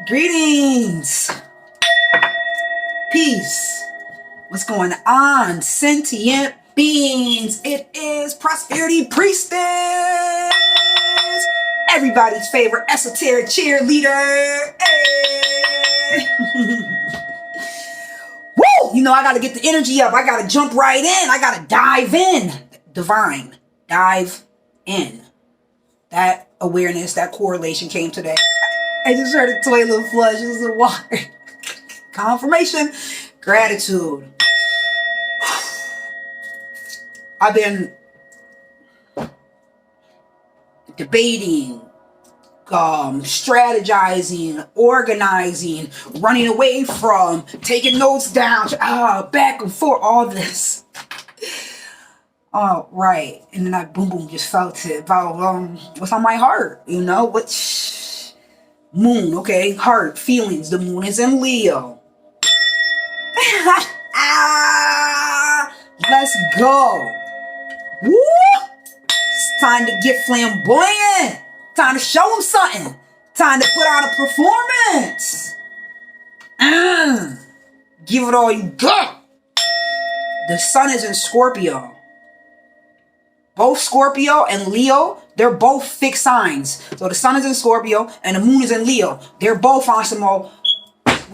Greetings. Peace. What's going on, sentient beings? It is Prosperity Priestess, everybody's favorite esoteric cheerleader. Hey. Woo! You know, I gotta get the energy up. I gotta jump right in. I gotta dive in. Divine. Dive in. That awareness, that correlation came today. I just heard a toilet flush. This is water. Confirmation. Gratitude. I've been debating, strategizing, organizing, running away from, taking notes down, back and forth, all this. Oh, right. And then I boom, just felt it about what's on my heart, you know? Moon, okay? Heart, feelings. The moon is in Leo. Let's go. Woo! It's time to get flamboyant. Time to show them something. Time to put on a performance. Give it all you got. The sun is in Scorpio. Both Scorpio and Leo, they're both fixed signs. So the sun is in Scorpio and the moon is in Leo. They're both on some we're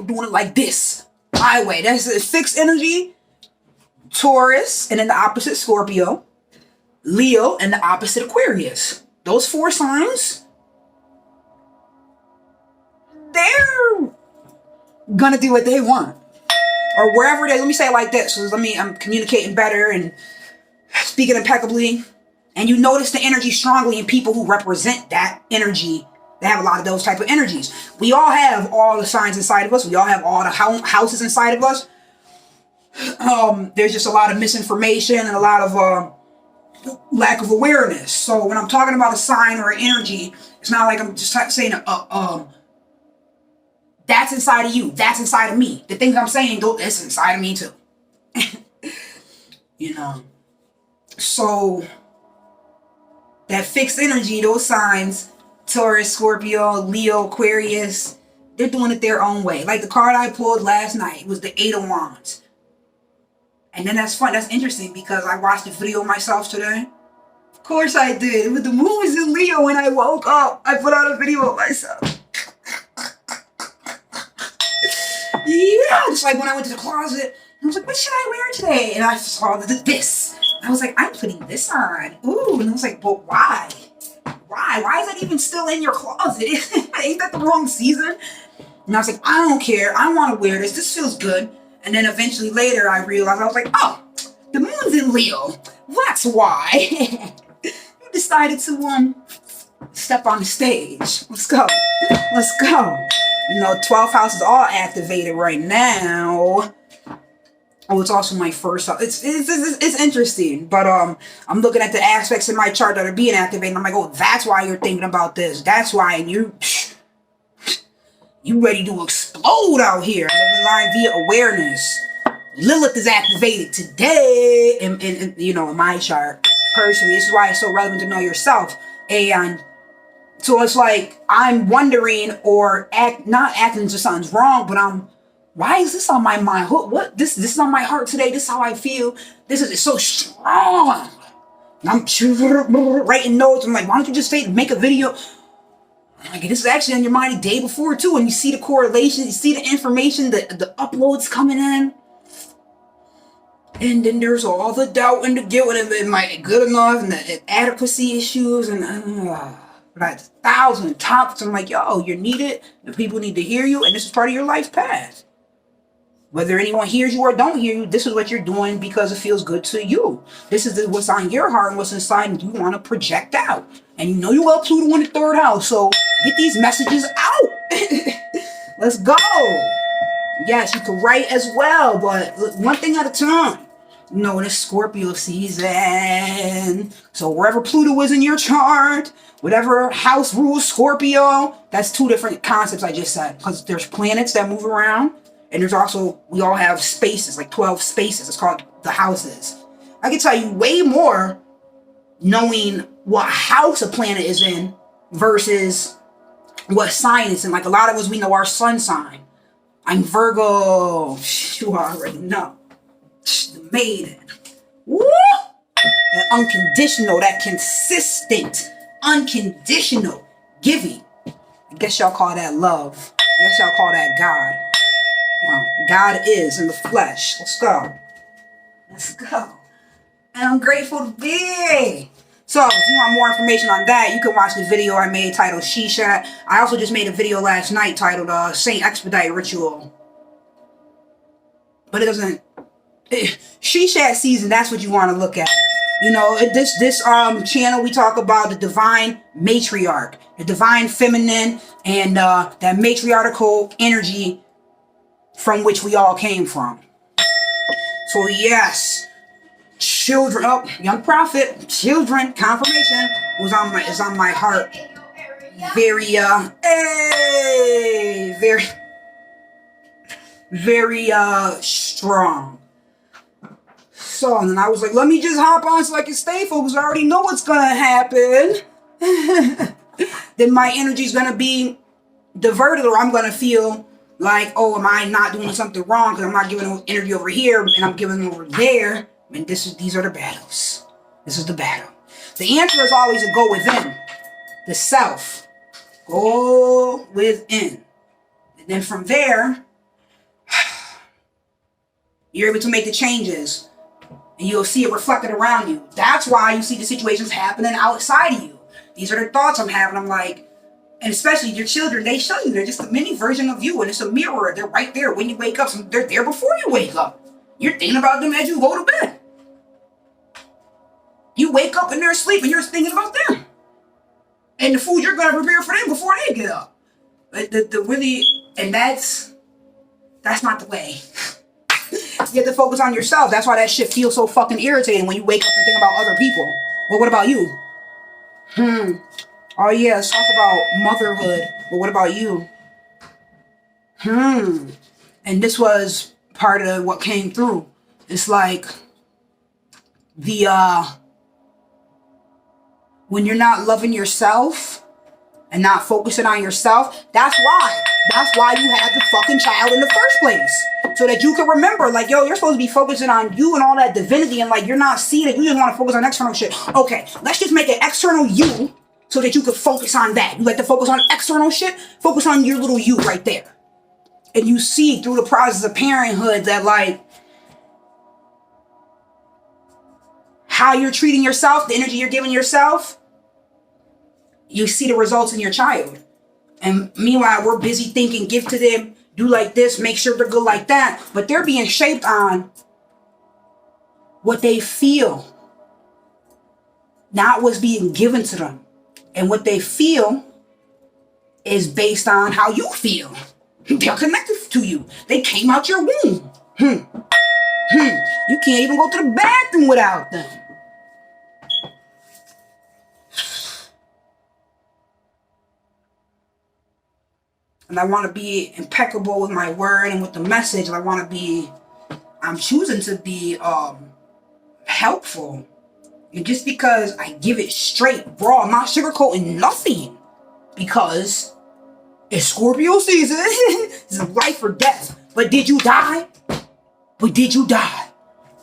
doing it like this. My way. That's a fixed energy. Taurus and then the opposite Scorpio. Leo and the opposite Aquarius. Those four signs, they're gonna do what they want. Or wherever it is. Let me say it like this. So I'm communicating better and speaking impeccably. And you notice the energy strongly in people who represent that energy. They have a lot of those type of energies. We all have all the signs inside of us. We all have all the houses inside of us. There's just a lot of misinformation and a lot of lack of awareness. So when I'm talking about a sign or an energy, it's not like I'm just saying that's inside of you. That's inside of me. The things I'm saying, that's inside of me too. You know. So that fixed energy, those signs, Taurus, Scorpio, Leo, Aquarius, they're doing it their own way. Like the card I pulled last night was the 8 of Wands. And then that's fun. That's interesting because I watched the video myself today. Of course I did. But the moon was in Leo when I woke up. I put out a video of myself. Yeah, just like when I went to the closet. I was like, what should I wear today? And I saw this. I was like, I'm putting this on. Ooh, and I was like, but why? Why is that even still in your closet? Ain't that the wrong season? And I was like, I don't care. I want to wear this. This feels good. And then eventually later I realized, I was like, oh, the moon's in Leo. That's why. You decided to step on the stage. Let's go. Let's go. You know, 12th house is all activated right now. Oh, it's also my first house. It's interesting, but I'm looking at the aspects in my chart that are being activated. I'm like, oh, that's why you're thinking about this. That's why, and you ready to explode out here. Living line via awareness. Lilith is activated today, in you know, in my chart personally. This is why it's so relevant to know yourself. And so it's like I'm wondering, or not acting as if something's wrong, but why is this on my mind? What? This is on my heart today. This is how I feel. This is so strong. And I'm writing notes. I'm like, why don't you just make a video? I'm like, this is actually on your mind the day before too. And you see the correlation, you see the information, the uploads coming in. And then there's all the doubt and the guilt and am I good enough and the adequacy issues and like 1,000 topics. I'm like, yo, you're needed. The people need to hear you, and this is part of your life path. Whether anyone hears you or don't hear you, this is what you're doing because it feels good to you. This is what's on your heart and what's inside and you want to project out. And you know you well Pluto in the 3rd house, so get these messages out. Let's go. Yes, you can write as well, but one thing at a time. You know, it's Scorpio season. So wherever Pluto is in your chart, whatever house rules Scorpio, that's 2 different concepts I just said. Because there's planets that move around. And there's also, we all have spaces, like 12 spaces. It's called the houses. I can tell you way more knowing what house a planet is in versus what sign it's in. Like a lot of us, we know our sun sign. I'm Virgo. You already know. The maiden. Woo! That unconditional, that consistent, unconditional giving. I guess y'all call that love. I guess y'all call that God. Well, God is in the flesh. Let's go. Let's go. And I'm grateful to be. So, if you want more information on that, you can watch the video I made titled Shisha. I also just made a video last night titled Saint Expedite Ritual. But it doesn't... Shisha season, that's what you want to look at. You know, this channel, we talk about the divine matriarch, the divine feminine, and that matriarchal energy from which we all came from. So yes, children, young prophet, children, confirmation is on my heart. Very, very strong. So, and then I was like, let me just hop on so I can stay focused. I already know what's gonna happen. Then my energy's gonna be diverted, or I'm gonna feel like, oh, am I not doing something wrong because I'm not giving energy over here and I'm giving over there? And these are the battles. This is the battle. The answer is always to go within. The self. Go within. And then from there, you're able to make the changes. And you'll see it reflected around you. That's why you see the situations happening outside of you. These are the thoughts I'm having. I'm like, and especially your children, they show you. They're just a mini version of you. And it's a mirror. They're right there when you wake up. So they're there before you wake up. You're thinking about them as you go to bed. You wake up and they're asleep and you're thinking about them. And the food you're going to prepare for them before they get up. But and that's not the way. You have to focus on yourself. That's why that shit feels so fucking irritating when you wake up and think about other people. Well, what about you? Oh yeah, let's talk about motherhood. But what about you? And this was part of what came through. It's like when you're not loving yourself and not focusing on yourself, that's why you had the fucking child in the first place. So that you can remember, like, yo, you're supposed to be focusing on you and all that divinity, and like, you're not seeing it. You just want to focus on external shit. Okay, let's just make an external you so that you can focus on that. You like to focus on external shit? Focus on your little you right there. And you see through the process of parenthood that, like, how you're treating yourself, the energy you're giving yourself, you see the results in your child. And meanwhile, we're busy thinking, give to them, do like this, make sure they're good like that. But they're being shaped on what they feel, not what's being given to them. And what they feel is based on how you feel. They're connected to you. They came out your womb. You can't even go to the bathroom without them. And I want to be impeccable with my word and with the message. I'm choosing to be helpful. And just because I give it straight, raw, I'm not sugarcoating nothing. Because it's Scorpio season. It's life or death. But did you die?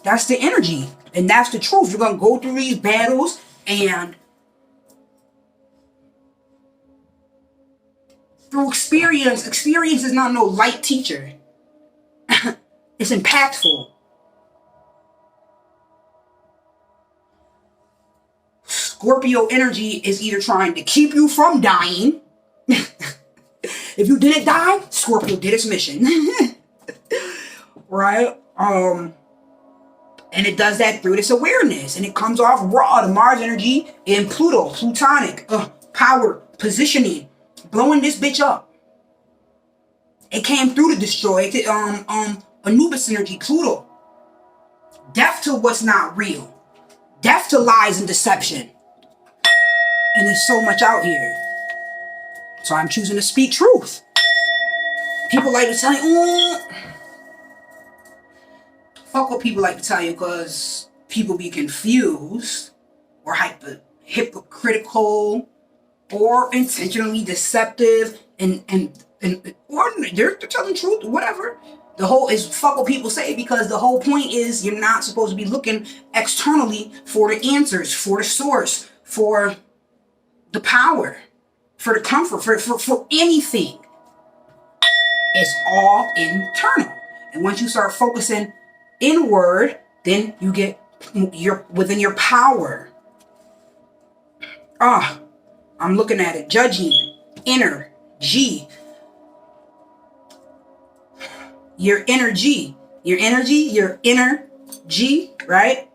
That's the energy. And that's the truth. You're going to go through these battles and through experience is not no light teacher. It's impactful. Scorpio energy is either trying to keep you from dying. If you didn't die, Scorpio did its mission. Right? And it does that through this awareness. And it comes off raw. The Mars energy in Pluto, plutonic, power, positioning, blowing this bitch up. It came through to destroy it. Anubis energy, Pluto. Death to what's not real. Death to lies and deception. And there's so much out here. So I'm choosing to speak truth. People like to tell you, fuck what people like to tell you, because people be confused or hypocritical or intentionally deceptive, or they're telling the truth, whatever. The whole is fuck what people say, because the whole point is you're not supposed to be looking externally for the answers, for the source, for the power, for the comfort, for anything. It's all internal. And once you start focusing inward, then you're within your power. I'm looking at it. Judging, inner G. Your energy, your inner G, right?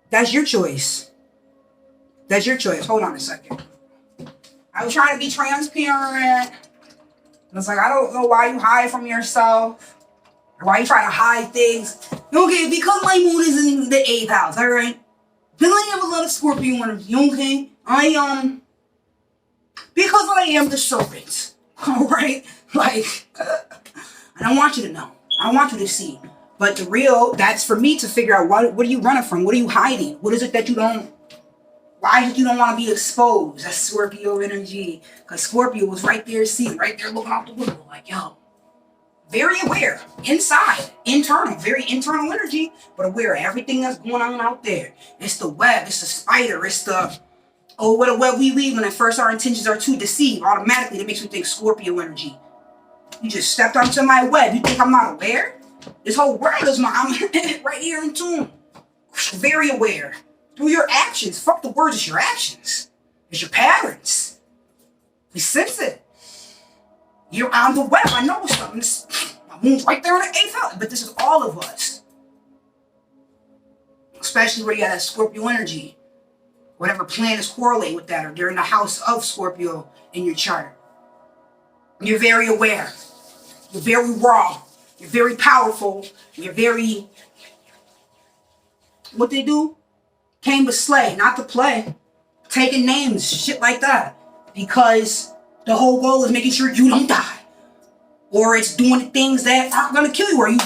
That's your choice. That's your choice. Hold on a second. I was trying to be transparent. It's like, I don't know why you hide from yourself. Or why you try to hide things. Okay, because my moon is in the 8th house, alright? Because I have a lot of Scorpio energy, okay? Because I am the serpent, alright? Like, I don't want you to know. I don't want you to see. But the real, that's for me to figure out what are you running from? What are you hiding? What is it that you don't, why is it you don't want to be exposed? That's Scorpio energy. Because Scorpio was right there, seeing, right there looking out the window, like, yo. Very aware, inside, internal, very internal energy, but aware of everything that's going on out there. It's the web, it's the spider, it's the, oh, what a web we weave when at first our intentions are to deceive. Automatically, that makes me think Scorpio energy. You just stepped onto my web. You think I'm not aware? This whole world is I'm right here in tune. Very aware. Through your actions. Fuck the words, it's your actions. It's your patterns. We sense it. You're on the web. I know something. My moon's right there in the 8th house. But this is all of us. Especially where you got that Scorpio energy. Whatever planets correlate with that, or they're in the house of Scorpio in your chart. You're very aware. You're very raw. You're very powerful. You're very... What they do? Came to slay, not to play. Taking names, shit like that. Because the whole goal is making sure you don't die. Or it's doing the things that aren't going to kill you. Or you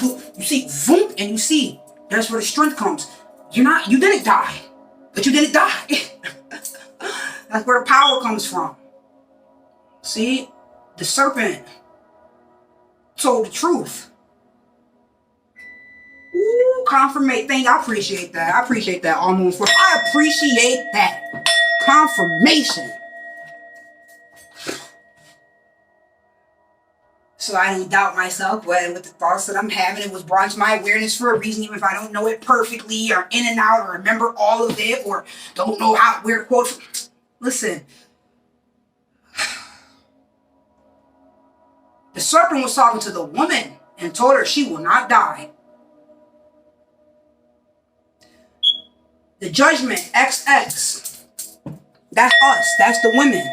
see, boom, and you see. That's where the strength comes. You didn't die. But you didn't die. That's where the power comes from. See? The serpent told the truth. Ooh, confirmation. Thank you. I appreciate that. I appreciate that. All moon for. I appreciate that. Confirmation. So I don't doubt myself, but with the thoughts that I'm having, it was brought to my awareness for a reason, even if I don't know it perfectly, or in and out, or remember all of it, or don't know where to quote. Listen. The serpent was talking to the woman and told her she will not die. The judgment, XX, that's us. That's the women.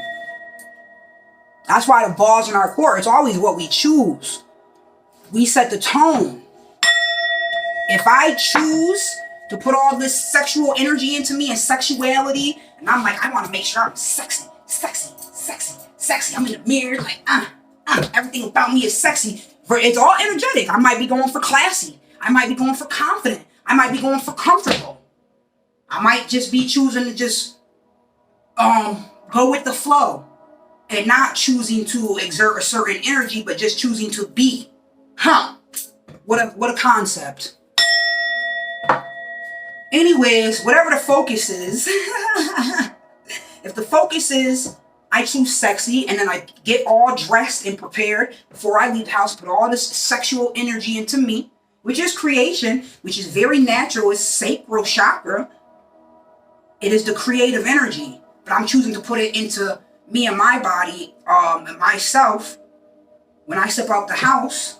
That's why the ball's in our court. It's always what we choose. We set the tone. If I choose to put all this sexual energy into me and sexuality, and I'm like, I want to make sure I'm sexy, sexy, sexy, sexy. I'm in the mirror like, everything about me is sexy. It's all energetic. I might be going for classy. I might be going for confident. I might be going for comfortable. I might just be choosing to just go with the flow and not choosing to exert a certain energy, but just choosing to be. What a concept. Anyways, whatever the focus is, if the focus is I choose sexy, and then I get all dressed and prepared before I leave the house, put all this sexual energy into me, which is creation, which is very natural, it's sacral chakra. It is the creative energy, but I'm choosing to put it into me and my body, and myself. When I step out the house,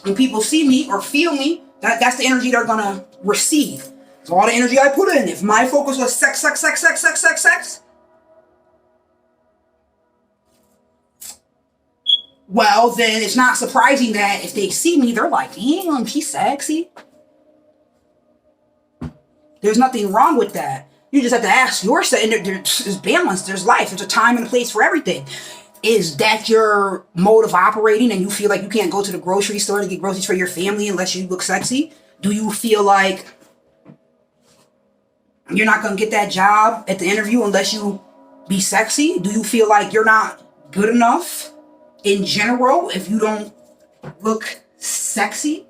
when people see me or feel me, that's the energy they're gonna receive. So all the energy I put in, if my focus was sex, sex, sex, sex, sex, sex, sex, well, then it's not surprising that if they see me, they're like, damn, she's sexy. There's nothing wrong with that. You just have to ask yourself, and there's balance, there's life, there's a time and a place for everything. Is that your mode of operating and you feel like you can't go to the grocery store to get groceries for your family unless you look sexy? Do you feel like you're not going to get that job at the interview unless you be sexy? Do you feel like you're not good enough in general if you don't look sexy?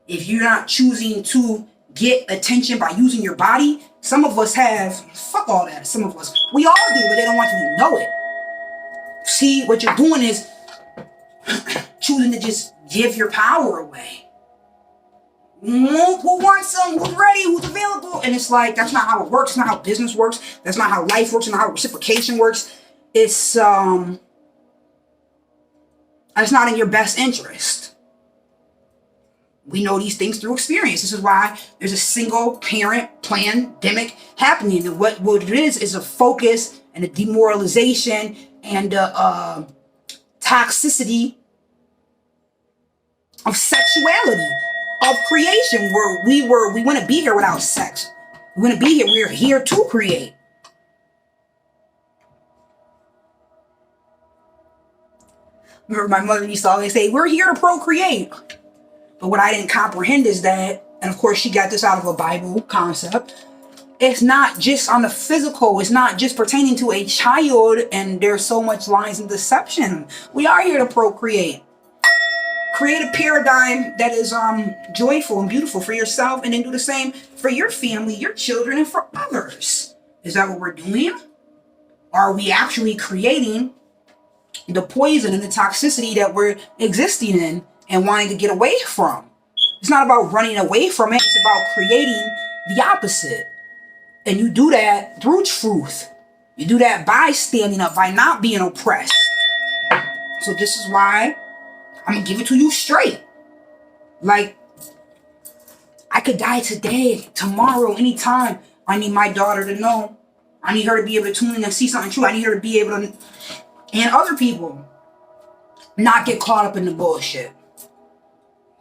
If you're not choosing to get attention by using your body? Some of us have, fuck all that. Some of us, we all do, but they don't want you to know it. See, what you're doing is choosing to just give your power away. Who wants some? Who's ready? Who's available? And it's like, that's not how it works. It's not how business works. That's not how life works. It's not how reciprocation works. It's not in your best interest. We know these things through experience. This is why there's a single parent pandemic happening. And what it is a focus and a demoralization and a toxicity of sexuality, of creation, where we wouldn't be here without sex. We wouldn't be here. We're here to create. Remember, my mother used to always say, we're here to procreate. But what I didn't comprehend is that, and of course she got this out of a Bible concept, it's not just on the physical. It's not just pertaining to a child, and there's so much lies and deception. We are here to procreate. Create a paradigm that is joyful and beautiful for yourself, and then do the same for your family, your children, and for others. Is that what we're doing? Are we actually creating the poison and the toxicity that we're existing in and wanting to get away from? It's not about running away from it. It's about creating the opposite. And you do that through truth. You do that by standing up, by not being oppressed. So this is why I'm going to give it to you straight. Like, I could die today, tomorrow, anytime. I need my daughter to know. I need her to be able to tune in and see something true. I need her to be able to, and other people, not get caught up in the bullshit.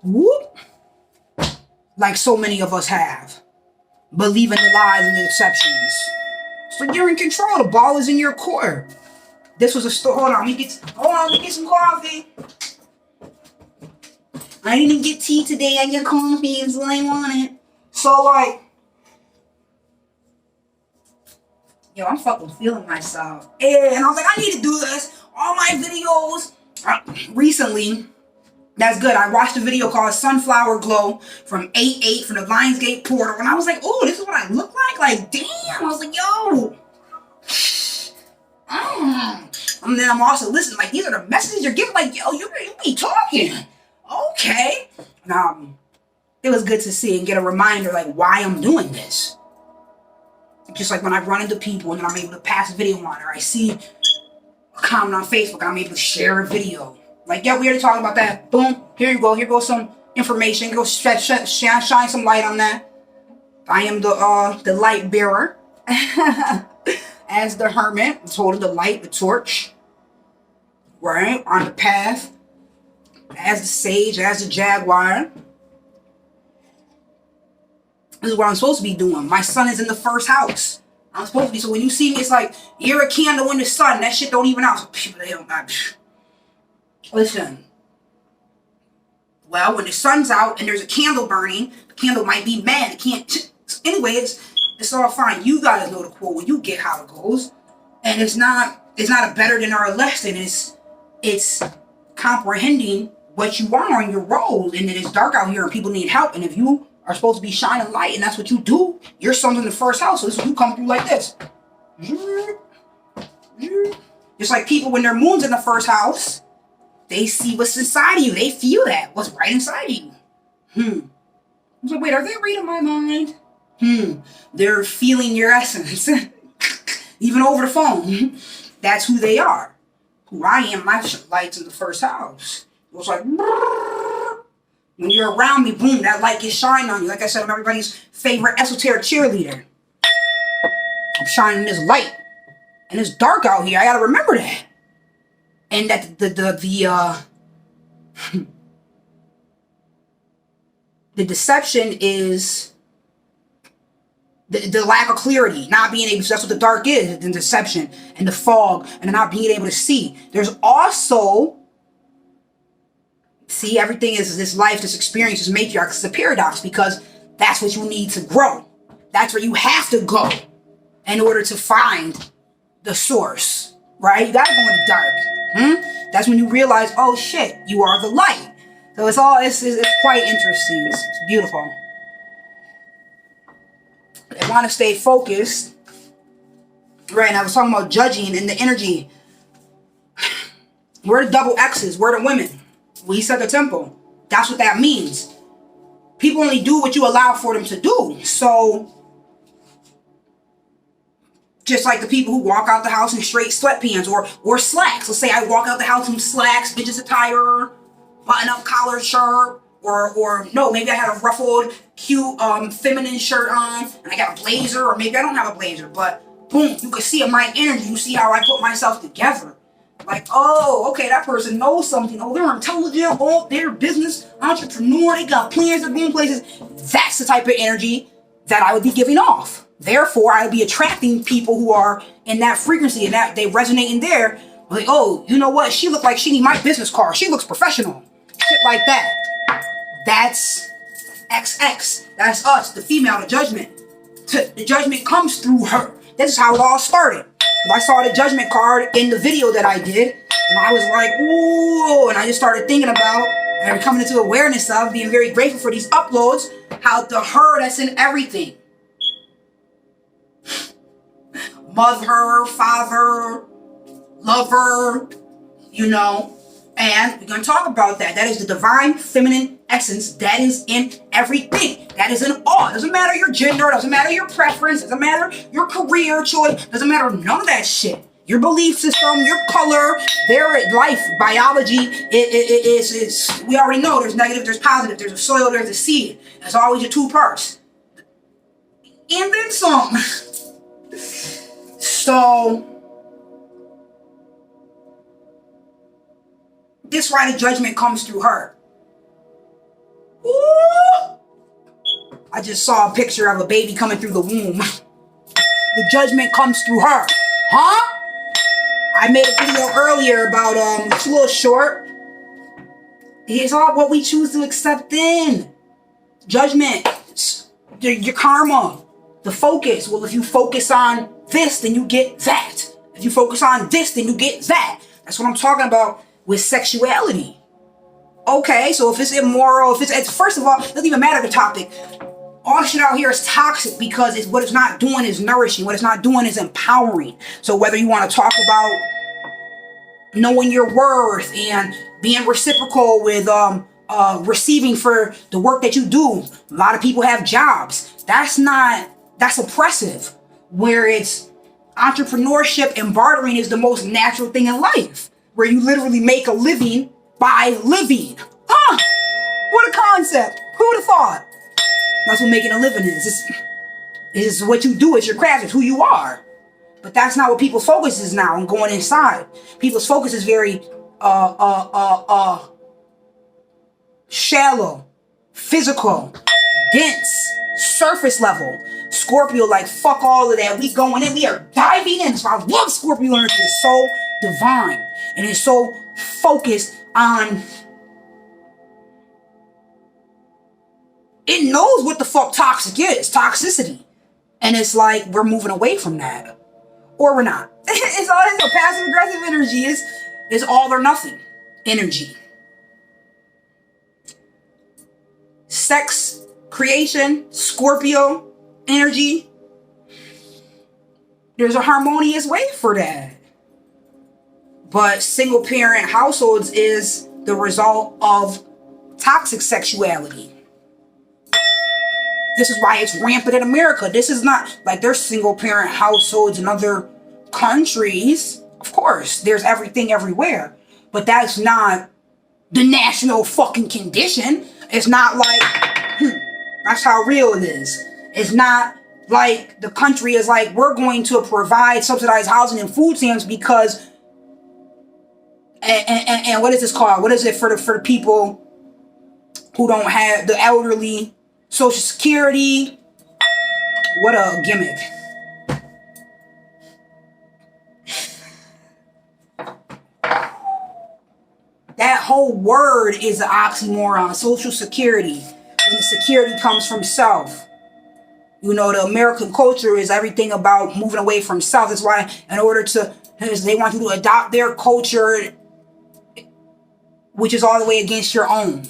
Whoop. Like so many of us have. Believing the lies and the deceptions. So you're in control. The ball is in your court. This was a store. Hold on, let me get some coffee. I didn't get tea today. I get coffee, so I want it. So like, yo, I'm fucking feeling myself. And I was like, I need to do this. All my videos. Recently, that's good. I watched a video called Sunflower Glow from 8/8 from the Lionsgate portal. And I was like, oh, this is what I look like? Like, damn. I was like, yo. And then I'm also listening. Like, these are the messages you're giving. Like, yo, you be talking. Okay. And, it was good to see and get a reminder, like, why I'm doing this. Just like when I run into people and then I'm able to pass a video on, or I see a comment on Facebook, I'm able to share a video. Like, yeah, we already talked about that. Boom. Here you go. Here goes some information. Go shine some light on that. I am the light bearer. As the hermit, holding the light, the torch. Right? On the path. As the sage, as the jaguar. This is what I'm supposed to be doing. My sun is in the first house. I'm supposed to be. So when you see me, it's like, you're a candle in the sun. That shit don't even out. So people, they don't got. Listen. Well, when the sun's out and there's a candle burning, the candle might be mad. It can't. Anyways, it's all fine. You guys know the quote when you get how it goes. And it's not a better than or a less than. It's comprehending what you are in your role. And it is dark out here and people need help. And if you are supposed to be shining light and that's what you do, your sun's in the first house. So this is when you come through like this. Just like people when their moon's in the first house, they see what's inside of you. They feel that. What's right inside of you. I was like, wait, are they reading my mind? They're feeling your essence. Even over the phone. That's who they are. Who I am, my light's in the first house. It was like, when you're around me, boom, that light gets shined on you. Like I said, I'm everybody's favorite esoteric cheerleader. I'm shining this light. And it's dark out here. I gotta remember that. And that the deception is the lack of clarity, not being able to, that's what the dark is, the deception and the fog and not being able to see. There's also See, everything is this life, this experience, this matriarch. It's a paradox because that's what you need to grow. That's where you have to go in order to find the source, right? You gotta go in the dark. That's when you realize, oh shit, you are the light. So it's quite interesting. It's beautiful. I want to stay focused, right? And I was talking about judging and the energy. We're the double X's. We're the women. We set the tempo. That's what that means. People only do what you allow for them to do. So, just like the people who walk out the house in straight sweatpants or slacks. Let's say I walk out the house in slacks, bitches attire, button-up collar shirt, or no, maybe I had a ruffled, cute, feminine shirt on, and I got a blazer, or maybe I don't have a blazer, but boom, you can see in my energy, you see how I put myself together. Like, oh, okay, that person knows something. Oh, they're intelligent. Oh, they're a business entrepreneur. They got plans. They're going places. That's the type of energy that I would be giving off. Therefore, I would be attracting people who are in that frequency and that they resonate in there. Like, oh, you know what? She looked like she need my business card. She looks professional. Shit like that. That's XX. That's us, the female, the judgment. The judgment comes through her. This is how it all started. I saw the judgment card in the video that I did, and I was like, ooh, and I just started thinking about and coming into awareness of being very grateful for these uploads, how the her that's in everything. Mother, father, lover, you know, and we're going to talk about that. That is the divine feminine essence that is in everything. That is in all. It doesn't matter your gender, doesn't matter your preference, doesn't matter your career choice, doesn't matter none of that shit. Your belief system, your color, their life, biology, is we already know there's negative, there's positive, there's a soil, there's a seed. There's always your two parts. And then some. So, this why the judgment comes through her. Ooh. I just saw a picture of a baby coming through the womb. The judgment comes through her. Huh? I made a video earlier about, it's a little short. It's all what we choose to accept in. Judgment. Your karma. The focus. Well, if you focus on this, then you get that. If you focus on this, then you get that. That's what I'm talking about with sexuality. Okay, so if it's immoral, if it's first of all, it doesn't even matter the topic. All the shit out here is toxic because what it's not doing is nourishing. What it's not doing is empowering. So whether you want to talk about knowing your worth and being reciprocal with receiving for the work that you do. A lot of people have jobs. That's oppressive. Where it's entrepreneurship and bartering is the most natural thing in life. Where you literally make a living by living. Huh? What a concept. Who would have thought? That's what making a living is. It's what you do. It's your craft. It's who you are. But that's not what people's focus is now on going inside. People's focus is very shallow, physical, dense, surface level. Scorpio, like, fuck all of that. We going in. We are diving in. So I love Scorpio energy. It's so divine. And it's so focused on... It knows what the fuck toxic is. Toxicity. And it's like, we're moving away from that. Or we're not. It's a passive aggressive energy. It's all or nothing energy. Sex, creation, Scorpio energy. There's a harmonious way for that. But single parent households is the result of toxic sexuality. This is why it's rampant in America. This is not like there's single parent households in other countries. Of course, there's everything everywhere. But that's not the national fucking condition. It's not like, that's how real it is. It's not like the country is like, we're going to provide subsidized housing and food stamps because, and what is this called? What is it for the people who don't have, the elderly, Social Security? What a gimmick. That whole word is an oxymoron. Social security, when the security comes from self. You know, the American culture is everything about moving away from self. That's why in order to, they want you to adopt their culture, which is all the way against your own.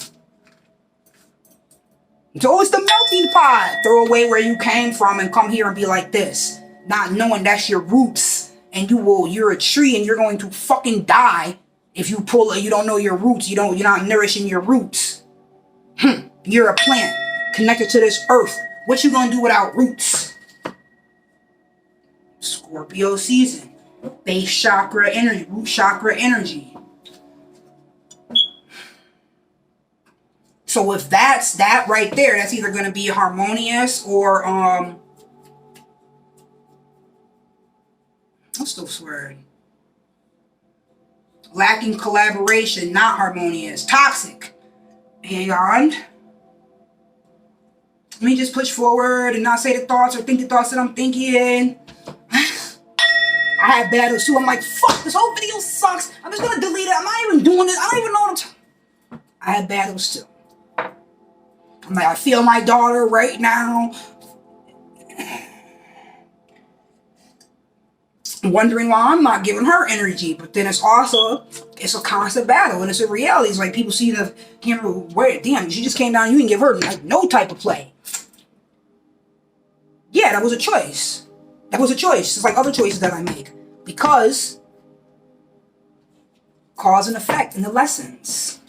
So it's the melting pot. Throw away where you came from and come here and be like this. Not knowing that's your roots. And you're a tree and you're going to fucking die if you don't know your roots. You're not nourishing your roots. You're a plant connected to this earth. What you gonna do without roots? Scorpio season. Base chakra energy, root chakra energy. So if that's that right there, that's either gonna be harmonious or what's this word? Lacking collaboration, not harmonious, toxic. And let me just push forward and not say the thoughts or think the thoughts that I'm thinking. I had battles too. I'm like, fuck, this whole video sucks. I'm just gonna delete it. I'm not even doing this. I don't even know what I had battles too. I'm like, I feel my daughter right now. Wondering why I'm not giving her energy. But then it's a constant battle. And it's a reality. It's like people see the camera, wait, damn, she just came down, you didn't give her like no type of play. Yeah, that was a choice. That was a choice. It's like other choices that I make. Because cause and effect in the lessons.